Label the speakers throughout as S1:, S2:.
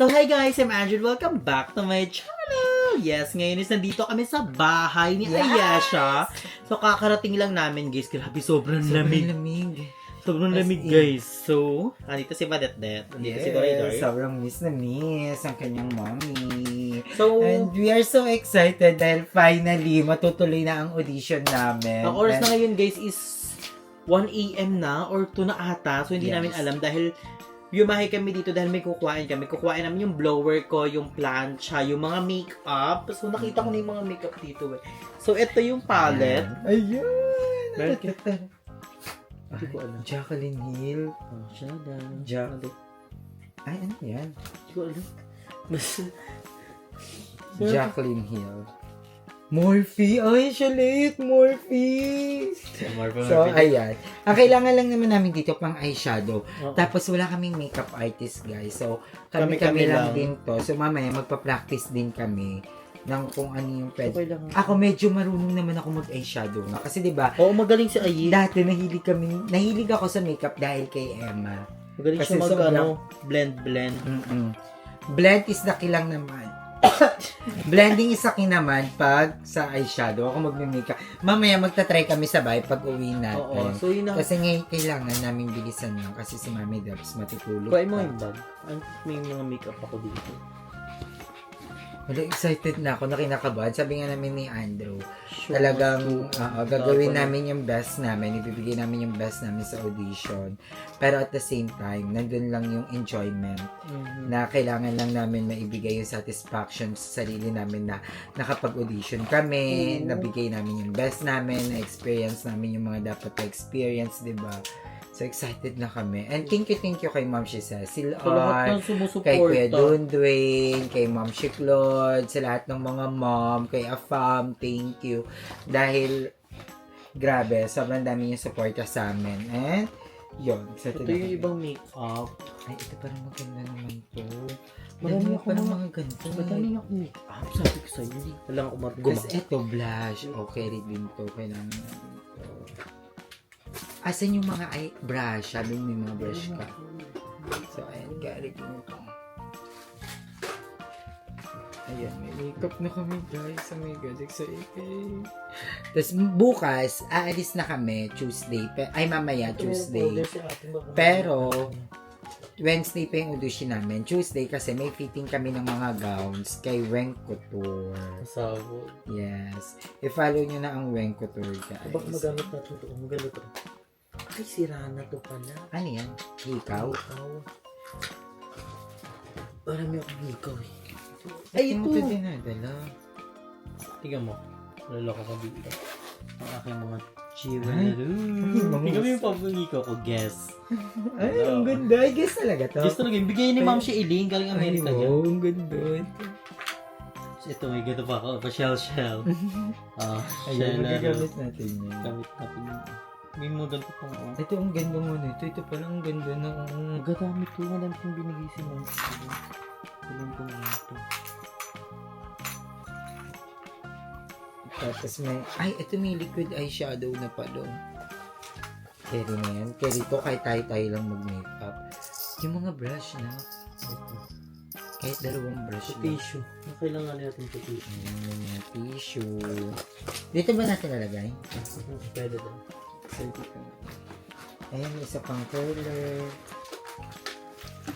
S1: So hi guys, I'm Andrew. Welcome back to my channel. Yes, ngayon is nandito kami sa bahay ni Ayesha. So kakarating lang namin guys. Grabe, sobrang lamig. Sobrang lamig guys. So, nandito si Badetdet. Nandito si Doray.
S2: Sobrang miss na miss ang kanyang mommy.
S1: So,
S2: and we are so excited dahil finally matutuloy na ang audition namin.
S1: ang oras na ngayon guys is 1 AM na or 2 na ata. So, hindi namin alam dahil yumahe kami dito dahil may kukuhain kami. Kukuhain namin yung blower ko, yung plancha, yung mga makeup. So, nakita ko na yung mga makeup dito. So, ito yung palette.
S2: Ayun!
S1: Meron ka. Hindi ko alam.
S2: Jacqueline Hill.
S1: Oh, siya na.
S2: Ay, ano yan?
S1: Hindi ko alam.
S2: Jacqueline Hill. Morphe! Ay, Shalit! Morphe! So, ayan. Ang kailangan lang naman namin dito pang eyeshadow. Tapos, wala kaming makeup artist, guys. So, kami lang din to. So, mamaya, magpa-practice din kami ng kung ano yung pwede. Okay, ako, medyo marunong naman ako mag-eyeshadow na. Kasi, di ba?
S1: Oo, magaling si Ayi.
S2: Dati, nahilig ako sa makeup dahil kay Emma.
S1: Magaling
S2: kasi
S1: siya blend.
S2: Blend is the kilang naman. Blending is akin naman pag sa eyeshadow ako magme-makeup. Mamaya magta-try kami sabay pag uwi natin.
S1: Oo, so yun na.
S2: Kasi ngayon kailangan namin bilisan yun kasi si Mami Debs matutulog.
S1: Kuha mo yung bag. May mga makeup ako dito.
S2: Wala, excited na ako na kinakabahan. Sabi nga namin ni Andrew,
S1: Sure,
S2: talagang gagawin namin yung best namin. Ibibigay namin yung best namin sa audition. Pero at the same time, nandun lang yung enjoyment na kailangan lang namin maibigay yung satisfaction sa sarili namin na nakapag-audition kami, nabigay namin yung best namin, na-experience namin yung mga dapat na-experience, diba? So, excited na kami. And thank you kay Ma'am si Cecil R, kay Kuya Dundwayne, kay Ma'am si Claude, sa lahat ng mga mom, kay Afam, thank you. Dahil, grabe, sobrang dami yung suporta sa amin. And, yun, excited
S1: ito yung ibang makeup.
S2: Ay, ito parang maganda naman to.
S1: Marami ako
S2: parang mga ganito.
S1: Madami ako makeup. Sabi ko sa'yo, hindi pa lang ako
S2: Tapos ito, blush. Okay, din to. Kailangan natin to. Asan yung mga brush? Sabi mo may mga brush ka. So, ayan, galit mo ito. Ayan, may makeup na kami, guys. Oh my God, excited. Tapos, bukas, aalis na kami, Tuesday. Ay, mamaya, Tuesday. Pero, Wednesday pa yung audition namin. Tuesday kasi may fitting kami ng mga gowns kay Weng Couture.
S1: Sabog.
S2: Yes. I-follow nyo na ang Weng Couture, guys.
S1: Baka magamit natin ito. Ang ganda to. Ay, sira na to pala.
S2: Ano yan? Hikaw?
S1: Marami akong hikaw eh.
S2: Ay, ito! Ito dinadala.
S1: Tingnan mo. Lalaka ka dito. Ang aking mga
S2: Ay,
S1: tingnan mo yung pag-hikaw ko. Guess.
S2: Ay, ang ganda. I guess talaga to.
S1: Guess talaga. Bigay ni Ma'am si Eileen. Galing Amerika
S2: yan.
S1: yan.
S2: Ang ganda.
S1: Ito, may ganda pa ako. Pa-shell.
S2: Ayun, magagamit natin yan.
S1: Gamit natin yun. May mga ganito pang
S2: Ito, ang ganda mo nito. Ito pala ang ganda na.
S1: Magagamit ko. Walang pong binigay si Ma'am. Walang pong ito.
S2: Tapos may, ito may liquid eyeshadow na pala. Carry na yan. Carry to kahit tayo lang mag-makeup. Yung mga brush na. Ito. Kahit dalawang brush na.
S1: Tissue. Kailangan natin ito tissue.
S2: Ayan, yung tissue. Dito ba natin lalagay?
S1: Pwede din.
S2: Ayan, isa pang color.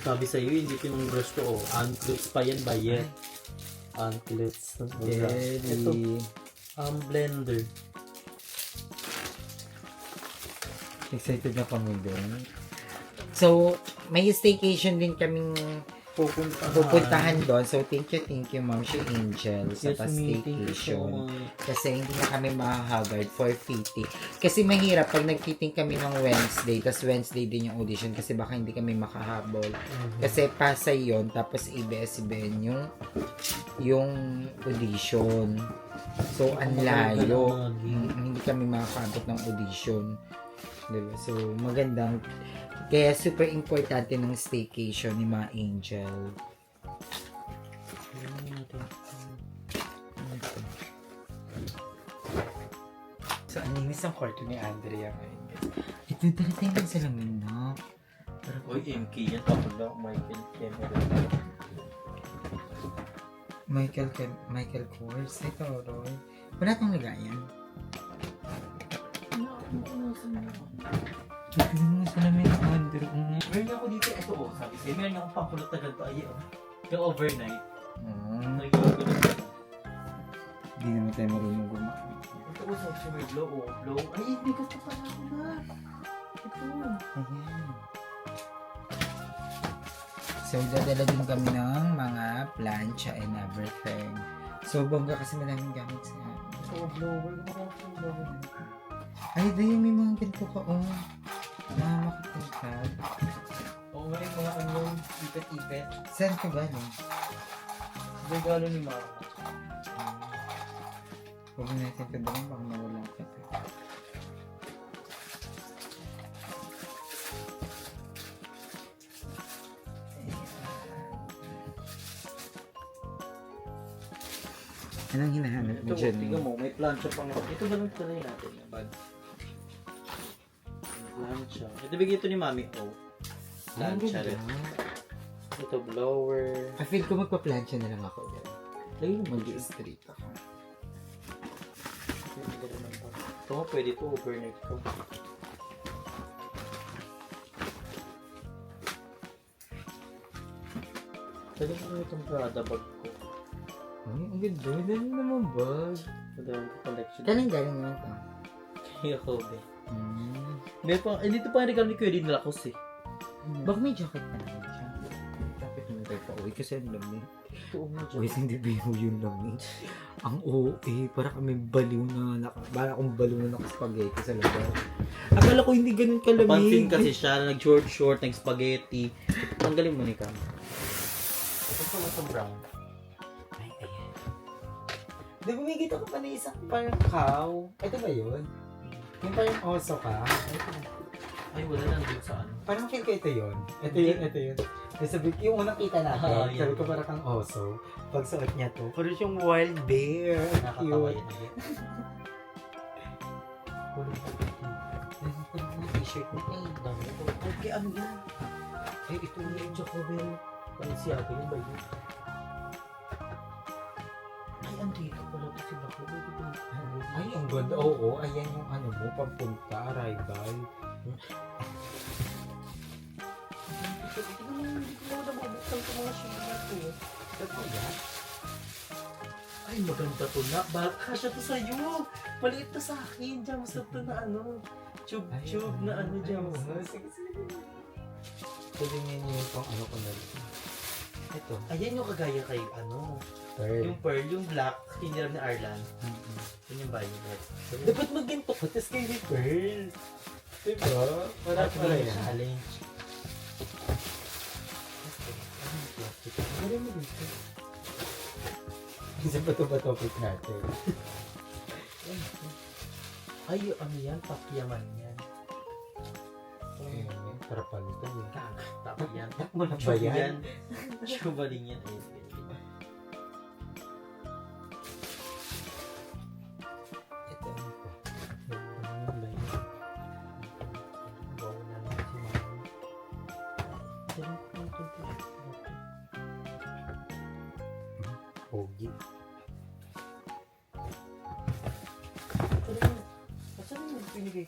S1: Sabi sa'yo, hindi ko yung brush ko. Anklets pa yan ba? Yeah. Anklets. Ito. Blender.
S2: Excited na kami doon. So, may staycation din kaming pupuntahan doon. So, thank you, Ma'am si Angel sa pa-staycation. Kasi hindi na kami mahahagard for fitting. Kasi mahirap pag nag-fitting kami ng Wednesday, tapos Wednesday din yung audition kasi baka hindi kami makahabol. Kasi Pasay yon tapos ABS-CBN yung audition. So, ang layo. Hindi kami makakabot ng audition. Diba? So, magandang kaya super importante ng staycation ni Ma Angel. So, ang linis ang kwarto ni Andrea ngayon. Ito tayo lang sa lamin na.
S1: Uy, MK yan. Ako lang, Michael Cameron.
S2: Michael Kors. Ito, Roy. Wala tong lagayan. Tignan mo sa namin ang under.
S1: Meron ako dito, ito oh, sabi sa'yo, meron akong pangkulot na ganito, ay oh. Yung overnight. Nagigulot na.
S2: Hindi naman tayo marunong gumamit.
S1: Ito oh, sabi sa'yo, may blow oh, blow. Ay, hindi gusto pala ako na. Ito.
S2: Ayan. So, dadala din kami ng mga plancha and everything. So, bongga kasi maraming gamit sa
S1: Ito oh, blower. Makakang blower.
S2: Ay, dahil may mga ganito ka, oh. Nakakapagkad.
S1: Oo nga yung mga ano, ipet-ipet.
S2: Saan ka galing?
S1: Regalo ni Mama.
S2: Huwag na natin ito doon, baka mawala ka. Anong hinahanap mo
S1: Ito,
S2: dyan?
S1: tingnan mo, may plancha pang ito ganun tuloy natin yung bag. Plancha. Ito bigay ito ni Mami. Oh. Plancha rin. Ito blower.
S2: I feel ko magpa-plancha na lang ako dyan.
S1: Ayun,
S2: Mag-i-straight ako.
S1: ito mo, pwede ito overnight ko. Pwede ko itong Prada bag ko.
S2: Ay, ang ganda. Dami naman bag.
S1: Madami ko collection.
S2: Galing naman ito.
S1: Kaya ko, be. May pa, dito pa yung regalo ni Kuya din Lacos eh.
S2: Baka may jacket pa naman siya. Dapat naman tayo pa uwi kasi ang lamig.
S1: Ito mo dyan.
S2: Uy, hindi biro yung lamig. Ang OA, para kami baliw na para akong baliw na nakaspaghetti sa labas. Akala ko hindi ganun kalamig.
S1: Pansin kasi siya, nag-short, nag-spaghetti. Tanggalin mo ni Cam. Ito pa mo itong brown.
S2: Ay, ayan. Di ba may kita ko pa na isang parang cow? Ito ba yun? Yung parang oso ka?
S1: Ay, wala lang dun sa ano.
S2: Parang feel ko ito yun. Ito yun, ito yun. Sabi, yung unang kita natin,
S1: Ah,
S2: sabi
S1: yun.
S2: ko parang kang oso. Pag suot niya to, parang siyang wild bear.
S1: Nakakatawa
S2: Cute.
S1: yun.
S2: Yung t-shirt mo.
S1: Ay, dami ito. Okay, ano yan?
S2: Ay, ito
S1: Ano yung Jacobel? Balenciaga yun ba yun? Ay, andito pala ito si Bako.
S2: Ay, ang ganda. Oo, ayan yung ano mo, pagpunta, arrival.
S1: Hindi ko na mabuksan ko mga shoes na ito.
S2: Ito yan.
S1: Ay, maganda to na. Kasya to sa'yo. Maliit to sa akin. Diyan, masarap to na ano. Tube na ano dyan.
S2: Sige, sige. Pwede nga niyo yung pang ano ko na rin. Ito.
S1: Ayan yung kagaya kay ano.
S2: Pearl.
S1: Yung pearl, yung black, hiniram ni Arlan. Yun yung violet.
S2: Dapat mag-ginto ko, tapos kayo ni Pearl. Diba? Para
S1: Ito
S2: pala
S1: yung
S2: yan.
S1: challenge.
S2: Ano mo dito? Isa pa ito ba topic natin?
S1: Ay, ano yan? Pakyaman yan.
S2: Eh, tarapal ito eh.
S1: Tama yan.
S2: Mo na ba yan?
S1: Shubaling yan. Ayun.
S2: Ito ano pa? Pogi.
S1: Saan mo pinigay?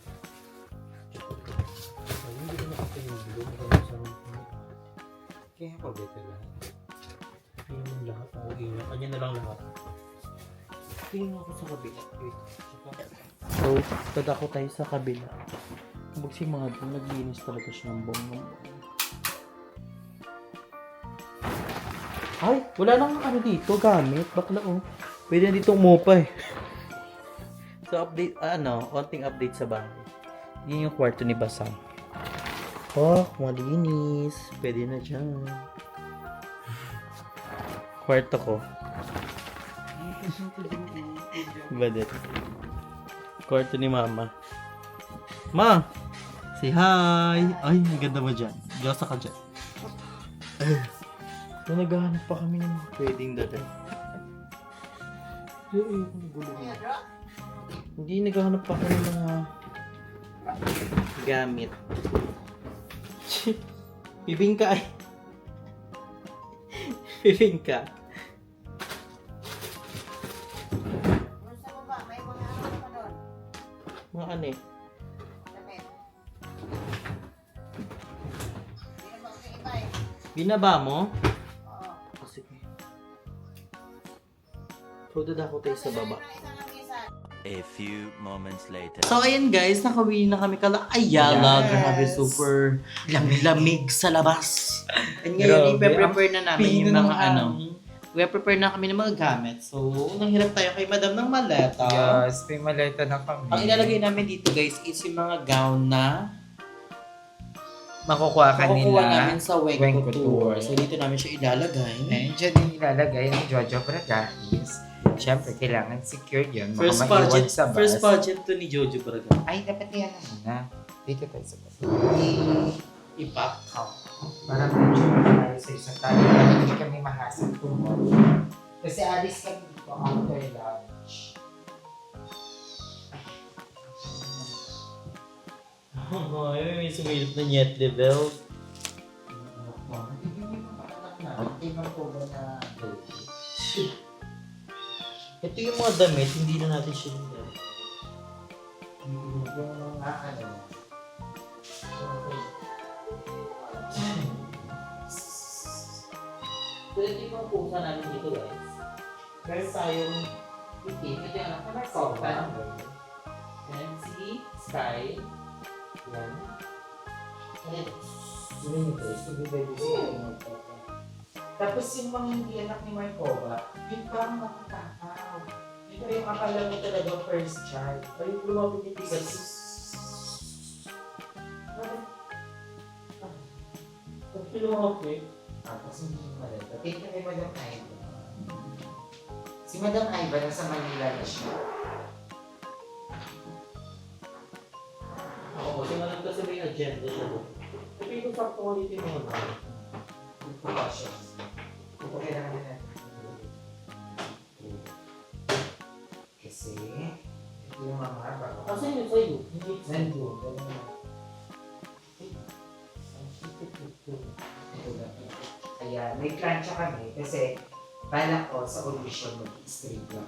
S2: Hindi ko nakapiniglo. Kaya ako ba ito lang?
S1: Tingin mo lahat. Oo, yun. Kanya na lang lahat. Tingin mo ako sa kabila. So, tadako tayo sa kabila. Huwag si mga doon, naglinis talaga siya ng bong. Ay, wala nang ano dito, gamit. Bakla oh. Pwede na dito umupa eh. So, update, konting update sa bahay. Yun yung kwarto ni Basang. Oh, malinis. Pwede na dyan. Kwarto ko. Badet. Kwarto ni Mama. Ma! Say hi! Ay, ang ganda mo dyan. Diyosa ka dyan. So, naghahanap pa kami ng mga pwedeng daday. Hindi, naghahanap pa kami ng mga gamit. Bibingka ay. Bibingka. Mga ano eh. Binaba mo? Oo. Oh, sige. So, dadako tayo sa baba.
S3: A few moments later.
S1: So, ayan guys, nakawin na kami kala Ayala.
S2: Yes.
S1: Grabe, super lamig sa labas. And
S2: Grabe,
S1: ngayon, ipe-prepare na namin yung
S2: pino
S1: mga
S2: ng
S1: ano. We-prepare na kami ng mga gamit. So, unang hirap tayo kay Madam ng maleta.
S2: Yes, may maleta na kami.
S1: Ang ilalagay namin dito guys is yung mga gown na
S2: Makukuha ka
S1: makukuha
S2: nila.
S1: namin sa Wenko
S2: Wenko
S1: Tour.
S2: Tour.
S1: So, dito namin siya ilalagay.
S2: And dyan din ilalagay ang Jojo Braga is, syempre, kailangan secured yun. Baka
S1: First
S2: maiwan
S1: pageant,
S2: sa bus.
S1: first pageant to ni Jojo Braga.
S2: Ay, dapat yan na muna. Dito tayo sa bus.
S1: Ipak.
S2: Para medyo tayo sa isang tayo. Para hindi kami mahasang tumor. Kasi alis kami dito after lunch.
S1: Ay, may sumilip na net level.
S2: Ibang po ba na
S1: Ito yung mga damit, hindi na natin siya nila.
S2: yung mga ano.
S1: So, ito yung mga pusa namin dito guys. Meron tayong itim. Ito yung anak na Sultan. And si Sky. Yan. And
S2: Tapos yung mga hindi anak ni Marcova, yun parang nakatakaw. Yun pa yung akala mo talaga first child.
S1: ay, lumapit yung tigas. Tapos lumapit.
S2: Tapos hindi maleta. Take na kay Madam Iva. Si Madam Iva nasa Manila na siya.
S1: Ako po, simulan kasi may agenda siya. Sabi ko sakto ko dito yung mga gamit.
S2: Ito pa siya. Ito kailangan na natin. Kasi, ito yung mga bago.
S1: Kasi yun sa'yo. Hindi
S2: Nandun. Ito na. Kaya, may plancha kami kasi balak ko sa audition mag-straight lang.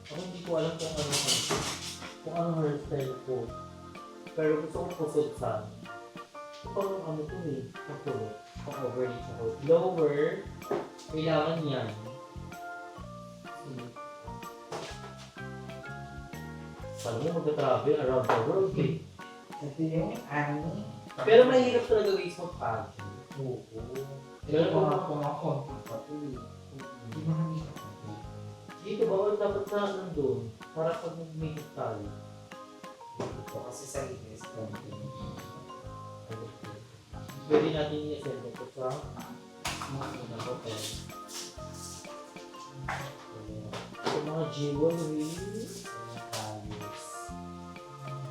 S1: Ako hindi ko alam kung anong hairstyle ko. Pero gusto kong kusod sa ito pang ano to eh. Ito. Pang overlay sa hood. Lower. Kailangan yan. Paano mo magta-travel around the world eh.
S2: Ito yung ani.
S1: Pero mahirap talaga guys mag-pageant. Oo.
S2: Pero mga konti pa ito eh. Hindi mo nakita ko.
S1: Dito bawal dapat na nandun. Para pag mag-makeup tayo.
S2: Ito kasi sa linis.
S1: Pwede natin i-send ito sa mga hotel. Sa mga jewelry.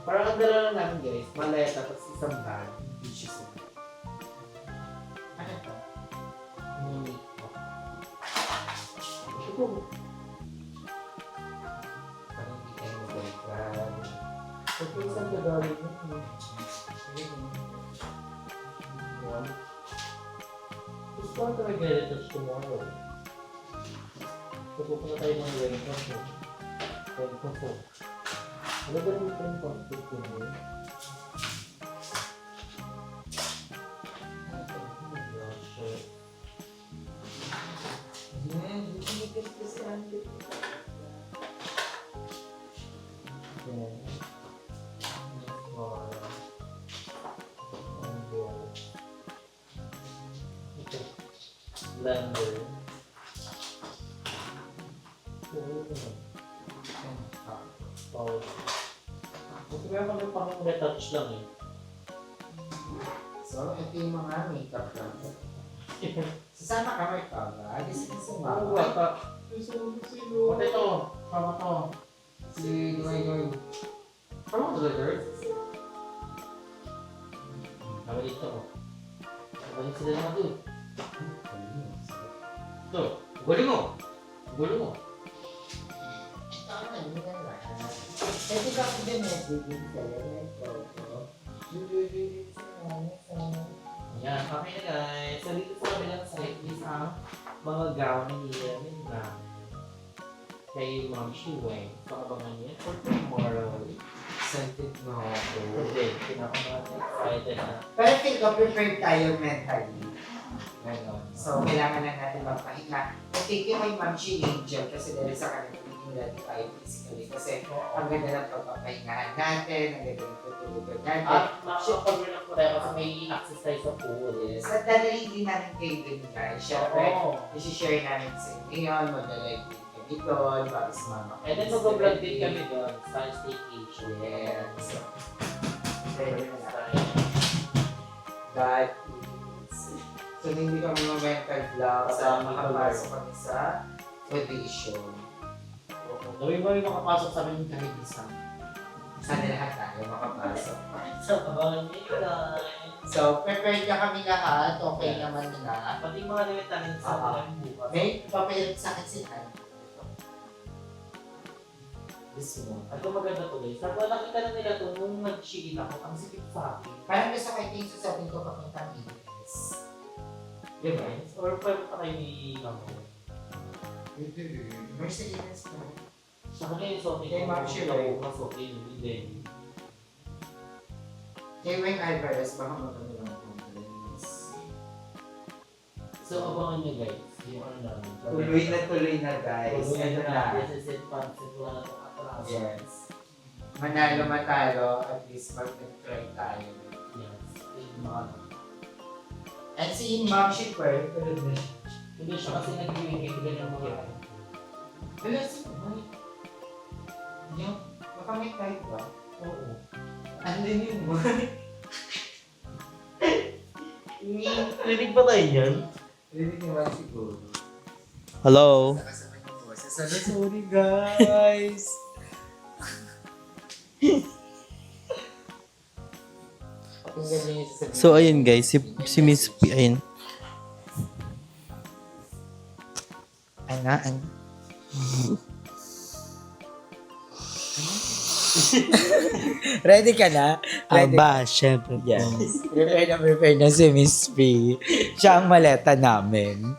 S1: Parang ang dala lang namin guys, maleta tapos isang bag, which is
S2: Ano to?
S1: ito.
S2: Parang hindi tayo magalitan.
S1: Ito isang dadali mo. Gusto ko ito mag-retouch tomorrow. Pupunta tayo ng Wenko. Wenko po. Ano ba rin ito yung pag-fit ko mo? Blender. Powder. Kasi meron kami pang retouch lang eh.
S2: So, ito yung mga makeup lang. Sasama ka may pala. Alis ka sa
S1: Ano
S2: mama.
S1: ba? Sino? Pati ito. Tama to.
S2: Si Noy.
S1: Tama to, girl? Tama dito. Balik sila naman doon. Ito. Guli mo. Guli mo.
S2: Tama, hindi ka na. Pwede ba ako din nag-bibig sa'yo? Bibig sa'yo.
S1: Yan. Okay na guys. So dito sa kabilang side is ang mga gown na nilamin namin. Kay Ma'am Shuweng. So abangan niya for tomorrow.
S2: Excited na ako.
S1: Excited na.
S2: Pero feel ko, prepared tayo mentally. Ganon. So, kailangan na natin magpahinga. Thank you kay Ma'am She Angel kasi dahil sa kanila, hindi ready tayo physically. Kasi ang ganda ng pagpapahingahan natin, ang ganda ng tutulugan natin.
S1: At makakapag-relax po tayo kasi may access tayo sa pool.
S2: Yes. At dadalhin din namin kayo dun, guys. Siyempre,
S1: Oo.
S2: isi-share namin sa inyo yun, magdalive din kami doon, para sa mama.
S1: And then mag-vlog din kami doon sa staycation.
S2: Yes. So, that is... So, hindi kami mag-mental vlog sa makapasok kami sa audition.
S1: Gawin mo yung makapasok sa amin kahit isa.
S2: Sana lahat tayo makapasok.
S1: Sa abangan niyo guys.
S2: So, prepared na kami lahat. Okay naman na.
S1: Pati yung mga limit namin sa amin bukas.
S2: May papayalit sa akin si Han.
S1: This one. At kung maganda to guys. Nakita na nila to nung nag-shigit ako. Ang sikip sa akin.
S2: Parang gusto ko yung sasabihin ko papuntang Ingles.
S1: Di ba? Or pwede pa kayo ni Mamo.
S2: Mercedes po.
S1: Sa kanya yung sote
S2: Kay Ma'am Shirley.
S1: Mas okay yung din.
S2: Kay Wayne Alvarez, baka magano lang conference.
S1: So abangan nyo guys. Yung ano namin.
S2: Tuloy na guys. Ito na.
S1: This is it. Pansin ko na itong atras.
S2: Yes. Manalo matalo, at least mag-try tayo.
S1: Yes. Yung mga
S2: And si Ma'am Shipper, tulad na siya.
S1: hindi siya kasi nag-iwing ganyan mga
S2: Hello, si Ma'am. Yung, baka may type ba?
S1: Oo.
S2: Andun yun mo.
S1: Rinig ba tayo yan?
S2: Rinig naman siguro.
S1: Hello?
S2: Nakasama yung boses. Sorry guys! Pakinggan niyo yung sasabihin.
S4: So ayun guys, si Miss P, ayun.
S2: Ano? Ready ka na?
S4: Aba, syempre.
S2: Yes. Prepare na si Miss P. Siya ang maleta namin.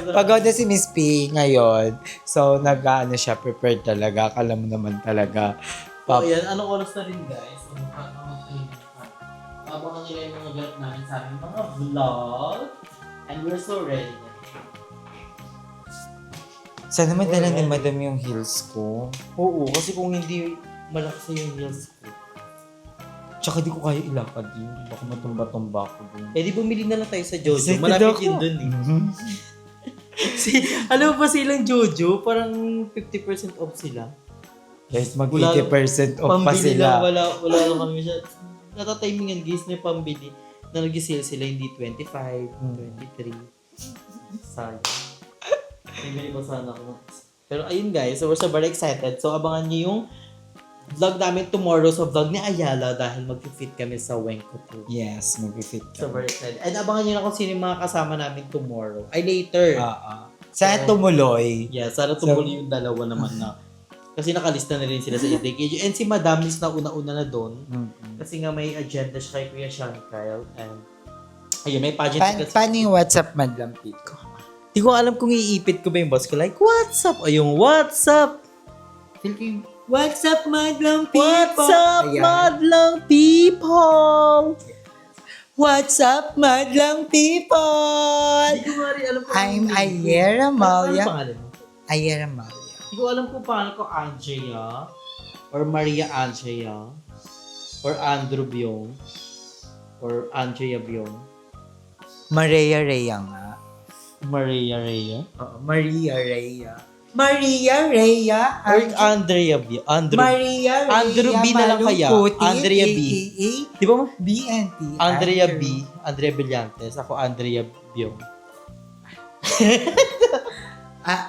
S2: Pagod na si Miss P ngayon. So, nag-ano siya, prepared talaga. Akala mo naman talaga.
S1: So ayan, anong oras na rin guys? Abangan nila yung mga vlog namin sa aming mga vlog. And we're so ready.
S2: Sana madala ni Madam yung heels ko.
S4: Oo, kasi kung hindi malakas yung heels ko, tsaka di ko kaya ilakad yun. Baka matumba-tumba ako dun.
S1: Eh di bumili na lang tayo sa Jojo.
S2: Excited
S1: Malapit
S2: ako.
S1: yun dun eh. Alam mo ba silang Jojo? Parang 50% off sila.
S2: Guys, mag
S1: Wala-
S2: 80% off pa
S1: Pambili
S2: sila.
S1: lang, wala lang kami siya. Natatimingan guys na yung pambili na nag-sale sila hindi 25, 23. Sayang. Bibili ko sana ako. Pero ayun guys, so we're so very excited. So abangan niyo yung vlog namin tomorrow sa vlog ni Ayala dahil mag-fit kami sa Wenko 2.
S2: Yes, mag-fit
S1: So
S2: ka.
S1: very excited. And abangan niyo na kung sino yung mga kasama namin tomorrow. Ay later.
S2: Sana tumuloy.
S1: Yeah, sana tumuloy yung dalawa naman na. Kasi nakalista na rin sila sa ETKG. And si Madam is na una-una na doon. Kasi nga may agenda siya kay Kuya Sean Kyle. And ayun, may pageant kasi.
S2: Paano yung WhatsApp madlampit ko?
S1: Di ko alam kung iipit ko ba yung boss ko. Like, what's up? Ayun, what's up?
S2: Feel ko yung, what's up madlang people?
S1: What's up,
S2: Ayan.
S1: madlang people?
S2: What's up madlang people?
S1: Hindi ko nga rin alam kung
S2: I'm
S1: ano yung name ko.
S2: Ayera
S1: Ano
S2: Malia.
S1: pangalan mo?
S2: Ayera Malia.
S1: Hindi ko alam kung pangalan ko Andrea or Maria Andrea or Andrew Biong or Andrea Biong.
S2: Maria Rhea nga.
S1: Maria Rhea?
S2: Oo, Maria Rhea. Maria Rhea.
S1: Or Andrea Biong?
S2: Maria Rhea.
S1: Andrew B na lang kaya.
S2: Malukuti,
S1: Andrea B.
S2: AKA
S1: Di ba mo?
S2: BNT.
S1: Andrea B. Andrea Villantes. Ako Andrea Biong.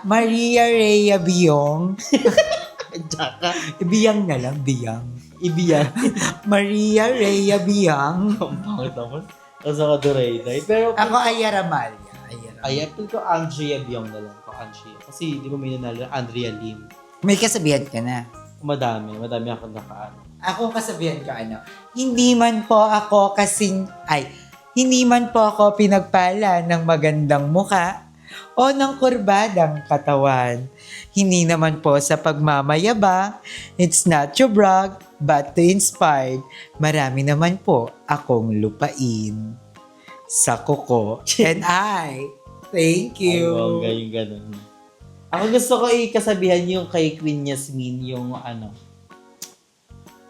S2: Maria Rhea Biong.
S1: Tsaka,
S2: Biyang na lang, Biyang.
S1: ibiyan.
S2: Maria Rhea Biyang.
S1: Ang pangit naman. Tapos ako Dorayday. Pero,
S2: Ako Ayara Malia.
S1: ay, apil ko Andrea Biong na lang ko. Andrea. Kasi di ba may nanalo Andrea Lim.
S2: May kasabihan ka na.
S1: Madami ako nakaan.
S2: Ako kasabihan ka ano, hindi man po ako pinagpala ng magandang muka, o ng kurbadang katawan. Hindi naman po sa pagmamayabang, it's not to brag, but to inspire. Marami naman po akong lupain sa kuko. And I, thank you.
S1: Ay, bongga yung ganun. Ako gusto ko ikasabihan yung kay Queen Yasmin, yung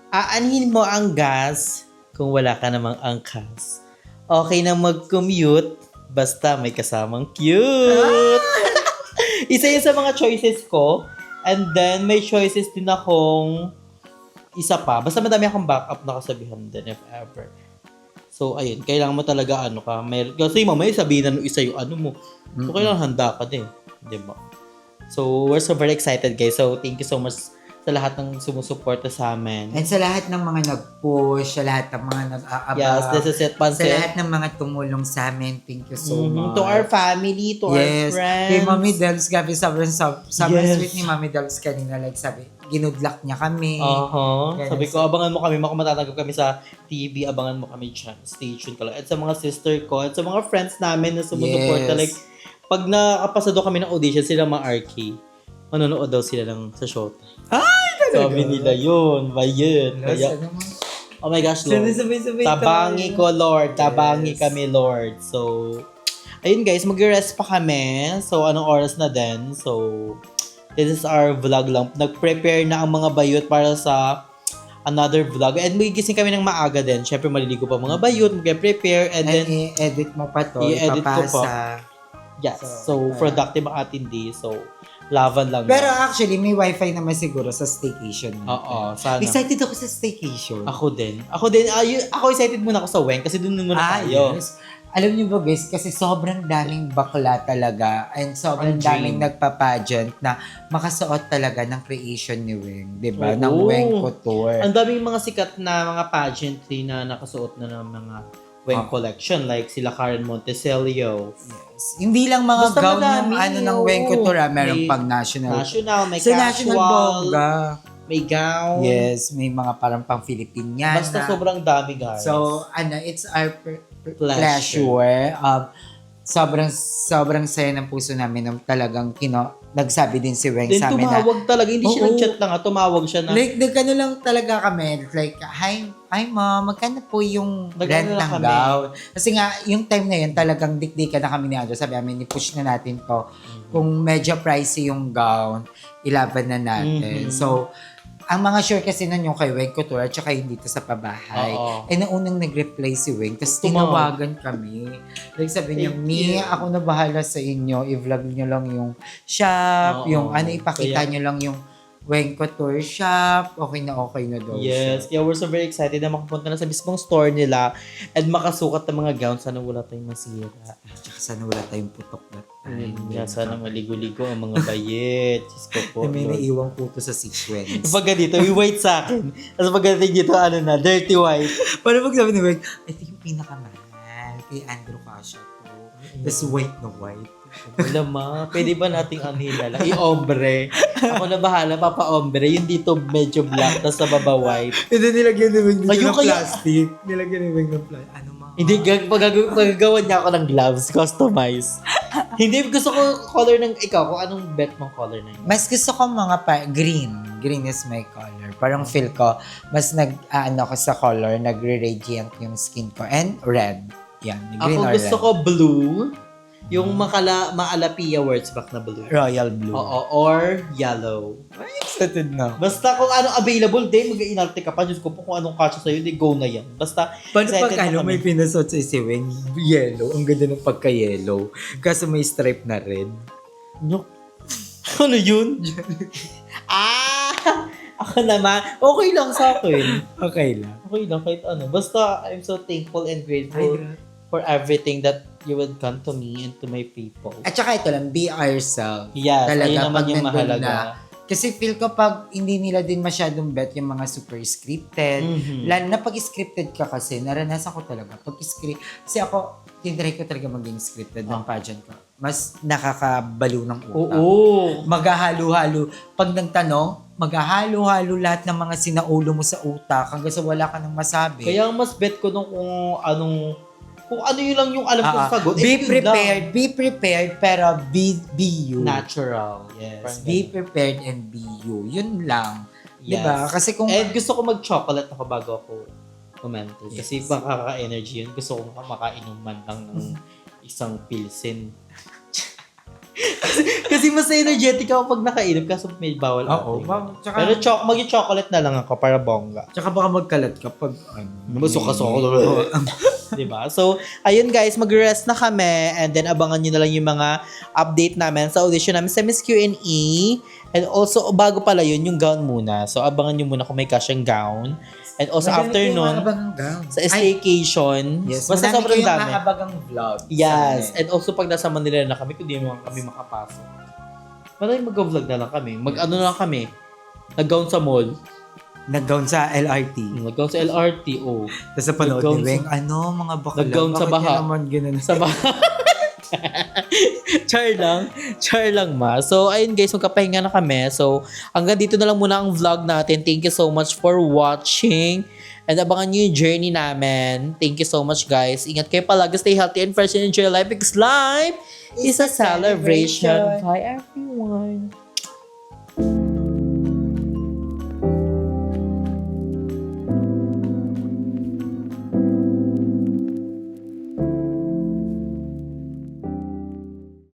S1: aanhin mo ang gas kung wala ka namang angkas. Okay na mag-commute, basta may kasamang cute. Isa yun sa mga choices ko. And then, may choices din akong isa pa. Basta madami akong backup na kasabihan din, if ever. So, ayun. Kailangan mo talaga kasi mamaya sabihin na nung isa yung mo. So, kailangan handa ka din. Diba? So, we're so very excited, guys. So, thank you so much sa lahat ng sumusuporta sa amin.
S2: And sa lahat ng mga nag-push, sa lahat ng mga nag-aabang.
S1: Yes, this is it, Pansit.
S2: Sa lahat ng mga tumulong sa amin, thank you so much.
S1: To our family, to our friends.
S2: Kay Mami Dels, gabi, sobrang
S1: Yes.
S2: sweet ni Mami Dels kanina. Like, sabi, ginudlak niya kami.
S1: Ganun. Sabi ko,
S2: So,
S1: abangan mo kami, matatanggap kami sa TV, abangan mo kami dyan. Stay tuned ka lang. At sa mga sister ko, at sa mga friends namin na sumusuporta,
S2: Yes.
S1: like, pag nakapasado kami ng audition, sila mga RK, manonood daw sila lang sa showtime.
S2: Ay, talaga?
S1: Sabi nila yun, bayun. Kaya, oh my gosh, Lord.
S2: Sabay-sabay
S1: Tabangi ko, Lord. Tabangi
S2: Yes.
S1: kami, Lord. So, ayun guys, mag-rest pa kami. So, anong oras na din? So, this is our vlog lang. Nag-prepare na ang mga bayot para sa another vlog. And magigising kami ng maaga din. Siyempre, maliligo pa mga bayot, mag-prepare. And then,
S2: i-edit mo pa to.
S1: i-edit ko pa.
S2: ipapasa.
S1: yes. So, productive ang ating day. So, laban lang.
S2: Pero
S1: yan.
S2: actually, may wifi naman siguro sa staycation natin.
S1: Oo, sana.
S2: Excited ako sa staycation.
S1: Ako din. Ako excited muna ako sa Weng kasi dun muna tayo.
S2: Yes. Alam niyo ba guys, kasi sobrang daming bakla talaga and sobrang
S1: Ang dream.
S2: daming nagpa-pageant na makasuot talaga ng creation ni Weng, 'di ba?
S1: Oo.
S2: Ng Weng Couture.
S1: Ang daming mga sikat na mga pageantry na nakasuot na ng mga Weng collection like sila Karen Montecelio.
S2: Yes. Hindi lang mga
S1: Basta
S2: gown
S1: madami,
S2: yung ng
S1: oo.
S2: Weng Couture, meron
S1: May
S2: pang national.
S1: National, may
S2: Sa
S1: casual,
S2: national bongga.
S1: may gown.
S2: Yes, may mga parang pang Filipiniana.
S1: Basta sobrang dami, guys.
S2: So, it's our pleasure. Sobrang saya ng puso namin nung talagang nagsabi din si Weng
S1: Then
S2: sa amin na,
S1: tumawag talaga. Hindi siya
S2: Oo.
S1: nag-chat lang. Tumawag siya na.
S2: like, nagkano lang talaga kami. Like, hi mom, magkano po yung
S1: Nagkano
S2: rent
S1: lang
S2: ng
S1: kami.
S2: gown? Kasi nga, yung time na yun, talagang dikdikan na kami ni Andrew. Sabi namin, i-push na natin to. Kung medyo pricey yung gown, ilaban na natin. So, ang mga sure kasi nun yung kay Weng Couture at saka yung dito sa pabahay.
S1: Oo.
S2: Eh, naunang nag-reply si Weng. Tapos
S1: Tumawag.
S2: tinawagan kami. Like sabi niya,
S1: Thank
S2: Mi,
S1: you.
S2: ako na bahala sa inyo. I-vlog niyo lang yung shop,
S1: Oo.
S2: yung ipakita
S1: Kaya-
S2: niyo lang yung Weng Couture shop. Okay na daw
S1: Yes.
S2: siya.
S1: Kaya we're so very excited na makapunta na sa mismong store nila and makasukat ng mga gowns. Sana wala tayong masira.
S2: Tsaka sana wala tayong putok na time.
S1: Kaya sana maligo-ligo ang mga bayet. Diyos ko po.
S2: May
S1: Lord.
S2: naiiwang puto sa sequence.
S1: Pag ganito, may white sa akin. Tapos pag ganito dito, dirty white.
S2: Paano pag sabi ni Weng, ito yung pinakamahal kay Andrew Casio to. Tapos white na white.
S1: Wala ma. Pwede ba nating anhila lang? I-ombre. Ako na bahala, papa-ombre. Yung dito medyo black, tapos sa baba white.
S2: Ito nilagyan ni Weng dito
S1: Ayun,
S2: ng
S1: kaya-
S2: plastic. Nilagyan ni Weng ng plastic. Ano mga?
S1: Hindi, pagagawa niya ako ng gloves, customize. Hindi, gusto ko color ng ikaw, kung anong bet mong color na yun.
S2: Mas gusto ko mga green. Green is my color. Parang feel ko, mas ko sa color, nagre-radiant yung skin ko. And red. Yan, green
S1: Ako
S2: or
S1: gusto
S2: red.
S1: ko blue, yung maalapia words back na blue.
S2: Royal blue.
S1: Oo, or yellow.
S2: Excited na.
S1: Basta kung anong available, di mag-inarte ka pa. Diyos ko po, kung anong kasya sa'yo, di go na yan. Basta,
S2: Paano
S1: excited
S2: pag
S1: na
S2: may
S1: kami.
S2: pinasot sa si Weng? Yellow. Ang ganda ng pagka-yellow. Kaso may stripe na red.
S1: No. Ano yun? Ako naman. Okay lang sa akin.
S2: Okay lang.
S1: Okay lang, kahit ano. Basta, I'm so thankful and grateful for everything that you would come to me and to my people.
S2: At saka ito lang, be ourselves.
S1: Yes,
S2: Talaga,
S1: ayun naman
S2: pag
S1: yung
S2: nandun
S1: mahalaga.
S2: na. Kasi feel ko pag hindi nila din masyadong bet yung mga super scripted.
S1: Mhm.
S2: Lalo na pag scripted ka kasi, naranasan ko talaga. Kasi ako, tinry ko talaga maging scripted ng pageant ko. Mas nakakabaliw ng utak.
S1: Oo.
S2: Maghahalo-halo. Pag nagtanong, maghahalo-halo lahat ng mga sinaulo mo sa utak hanggang sa wala ka nang masabi.
S1: Kaya ang mas bet ko nung kung anong Kung ano yun lang yung alam kong sagot,
S2: Be
S1: yun
S2: prepared, pero be you.
S1: lang. Natural.
S2: Yes,
S1: Parang
S2: be
S1: ganun.
S2: prepared and be you. Yun lang.
S1: Yes.
S2: Diba? Kasi kung...
S1: And gusto ko mag-chocolate ako bago ako kumente. Kasi makaka-energy yun. Gusto ko makainom man lang ng isang pilsin. kasi mas energetic ako pag nakainom kasi may bawal
S2: Oo.
S1: ate.
S2: Tsaka,
S1: Pero mag-chocolate na lang ako para bongga.
S2: tsaka baka magkalat ka pag
S1: Masok-asok. Diba? So, ayun guys, mag-rest na kami and then abangan nyo na lang yung mga update namin sa audition namin sa Miss Q&A. And also, bago pala yun, yung gown muna. So, abangan nyo muna kung may kasyang gown. And also, after nun, sa staycation,
S2: Yes,
S1: basta sobrang dami.
S2: maabagang vlog.
S1: Yes. And also, pag nasa Manila na kami, kundi mo kami makapasok. Maraming mag-vlog na lang kami. Mag-ano na lang kami. Nag-gown sa mall.
S2: Nag-gown sa LRT.
S1: Nag-gown sa LRT, oh.
S2: Tapos sa panood
S1: Nag-gown
S2: ni Weng, mga bakla.
S1: Nag-gown sa
S2: Bakit
S1: baha.
S2: yan naman ganun?
S1: Sa Char lang ma. So, ayun guys, magkapahinga na kami. So, hanggang dito na lang muna ang vlog natin. Thank you so much for watching. And abangan nyo yung journey namin. Thank you so much guys. Ingat kayo palagi. Stay healthy and fresh and enjoy life because life is a celebration. Bye everyone.